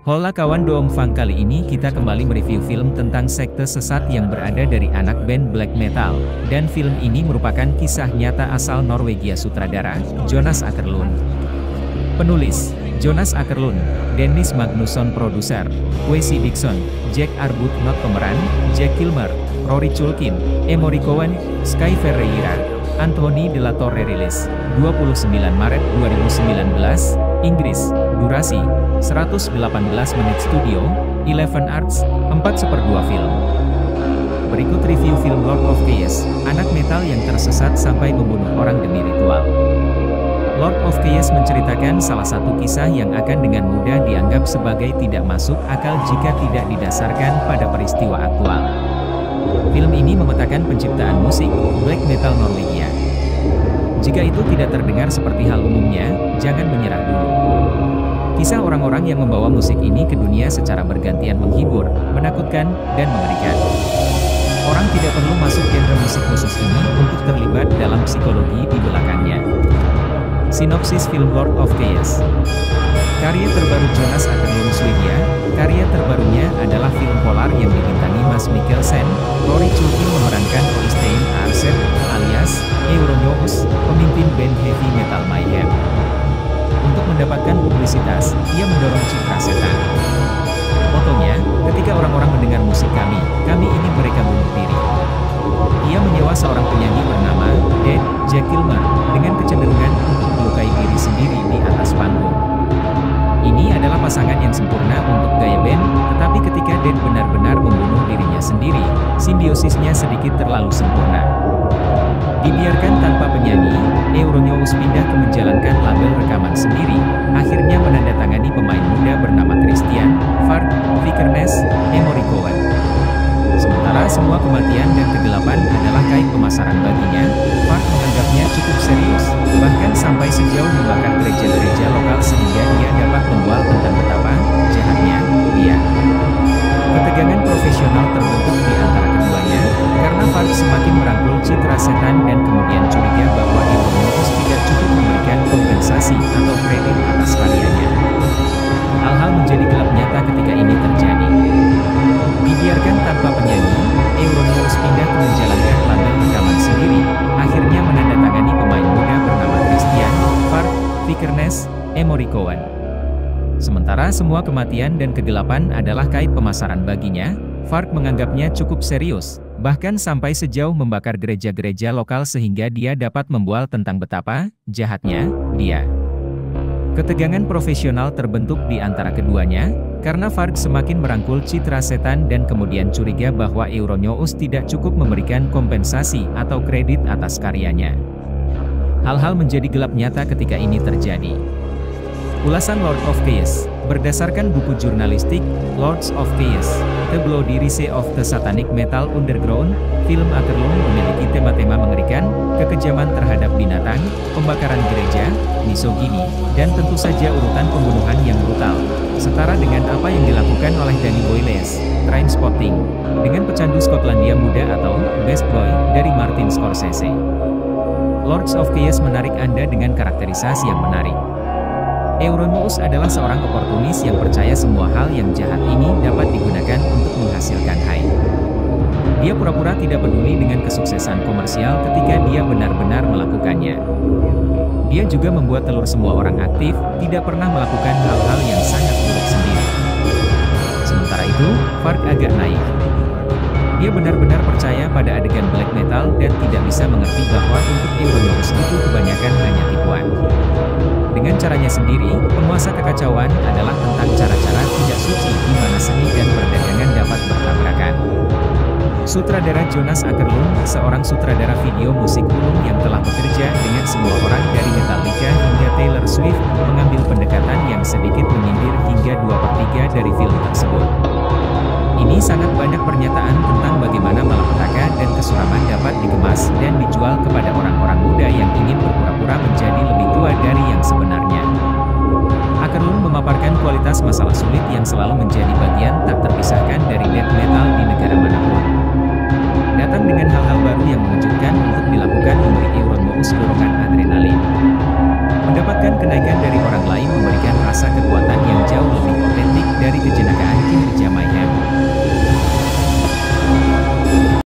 Hola kawan Doomfang, kali ini kita kembali mereview film tentang sekte sesat yang berada dari anak band black metal. Dan film ini merupakan kisah nyata asal Norwegia. Sutradara, Jonas Åkerlund. Penulis, Jonas Åkerlund. Dennis Magnusson. Produser, Kwesi Dixon. Jack Arbuthnot. Pemeran, Jack Kilmer, Rory Culkin, Emory Cohen, Sky Ferreira, Anthony de la Torre. Rilis 29 Maret 2019, Inggris. Durasi 118 menit. Studio Eleven Arts, 4/2 film. Berikut review film Lord of Chaos, anak metal yang tersesat sampai membunuh orang demi ritual. Lord of Chaos menceritakan salah satu kisah yang akan dengan mudah dianggap sebagai tidak masuk akal jika tidak didasarkan pada peristiwa aktual. Film ini memetakan penciptaan musik black metal Norwegia. Jika itu tidak terdengar seperti hal umumnya, jangan menyerah dulu. Kisah orang-orang yang membawa musik ini ke dunia secara bergantian menghibur, menakutkan, dan mengerikan. Orang tidak perlu masuk genre musik khusus ini untuk terlibat dalam psikologi di belakangnya. Sinopsis film Lord of Chaos. Karya terbaru Jonas Åkerlund, Swedia. Karya terbarunya adalah film polar yang dibintangi Mads Mikkelsen. Rory Culkin memerankan Øystein Aarseth alias Euronymous, pemimpin band heavy metal Mayhem. Untuk mendapatkan publisitas, ia mendorong citra setan. Motonya, ketika orang-orang mendengar musik kami ingin mereka bunuh diri. Ia menyewa seorang penyanyi bernama Jack Kilmer, dengan kecenderungan untuk melukai diri sendiri di atas panggung. Ini adalah pasangan yang sempurna untuk gaya band, tetapi ketika Dead benar-benar membunuh dirinya sendiri, simbiosisnya sedikit terlalu sempurna. Dibiarkan tanpa penyanyi, Euronymous pindah ke menjalankan label rekaman sendiri, akhirnya menandatangani pemain muda bernama Christian Fard Vikernes, Emory Cohen. Sementara semua kematian dan kegelapan adalah kain pemasaran baginya, Fard menganggapnya cukup serius, bahkan sampai sejauh membakar gereja-gereja lokal sehingga ia dapat membual tentang betapa jahatnya dia. Ketegangan profesional terbentuk di antara keduanya, karena Fard semakin merangkul citra setan dan kemudian curiga bahwa Euronymous tidak cukup memberikan kompensasi atau kredit atas karyanya. Hal-hal menjadi gelap nyata ketika ini terjadi. Dibiarkan tanpa penyanyi, Euronymous pindah ke menjalankan label rekaman sendiri, akhirnya menandatangani pemain muda bernama Christian Fard Vikernes, Emory Cohen. Sementara semua kematian dan kegelapan adalah kait pemasaran baginya, Fard menganggapnya cukup serius, bahkan sampai sejauh membakar gereja-gereja lokal sehingga dia dapat membual tentang betapa jahatnya dia. Ketegangan profesional terbentuk di antara keduanya, karena Fard semakin merangkul citra setan dan kemudian curiga bahwa Euronymous tidak cukup memberikan kompensasi atau kredit atas karyanya. Hal-hal menjadi gelap nyata ketika ini terjadi. Ulasan Lord of Chaos, berdasarkan buku jurnalistik, Lords of Chaos, The Bloody Rise of the Satanic Metal Underground, film Åkerlund memiliki tema-tema mengerikan, kekejaman terhadap binatang, pembakaran gereja, misogini, dan tentu saja urutan pembunuhan yang brutal, setara dengan apa yang dilakukan oleh Danny Boyles, Trainspotting, dengan pecandu Skotlandia muda atau Best Boy dari Martin Scorsese. Lords of Chaos menarik Anda dengan karakterisasi yang menarik. Euronymous adalah seorang oportunis yang percaya semua hal yang jahat ini dapat digunakan untuk menghasilkan hype. Dia pura-pura tidak peduli dengan kesuksesan komersial ketika dia benar-benar melakukannya. Dia juga membuat telur semua orang aktif, tidak pernah melakukan hal-hal yang sangat buruk sendiri. Sementara itu, Fard agak naif. Dia benar-benar percaya pada adegan black metal dan tidak bisa mengerti bahwa untuk Euronymous itu kebanyakan hanya tipuan. Dengan caranya sendiri, penguasa kekacauan adalah tentang cara-cara tidak suci di mana seni dan perdagangan dapat bertabrakan. Sutradara Jonas Åkerlund, seorang sutradara video musik ulung yang telah bekerja dengan semua orang dari Metallica hingga Taylor Swift, mengambil pendekatan yang sedikit menyindir hingga 2/3 dari film tersebut. Ini sangat banyak pernyataan tentang bagaimana malapetaka dan kesuraman dapat dikemas dan dijual kepada orang-orang muda yang ingin berpura-pura menjadi lebih tua dari yang sebenarnya. Åkerlund memaparkan kualitas masalah sulit yang selalu menjadi bagian tak terpisahkan dari death metal di negara manapun. Datang dengan hal-hal baru yang mengejutkan untuk dilakukan memberi Euronymous dorongan adrenalin. Mendapatkan kenaikan dari orang lain memberikan rasa kekuatan yang jauh lebih otentik dan dari kejenakaan kinerja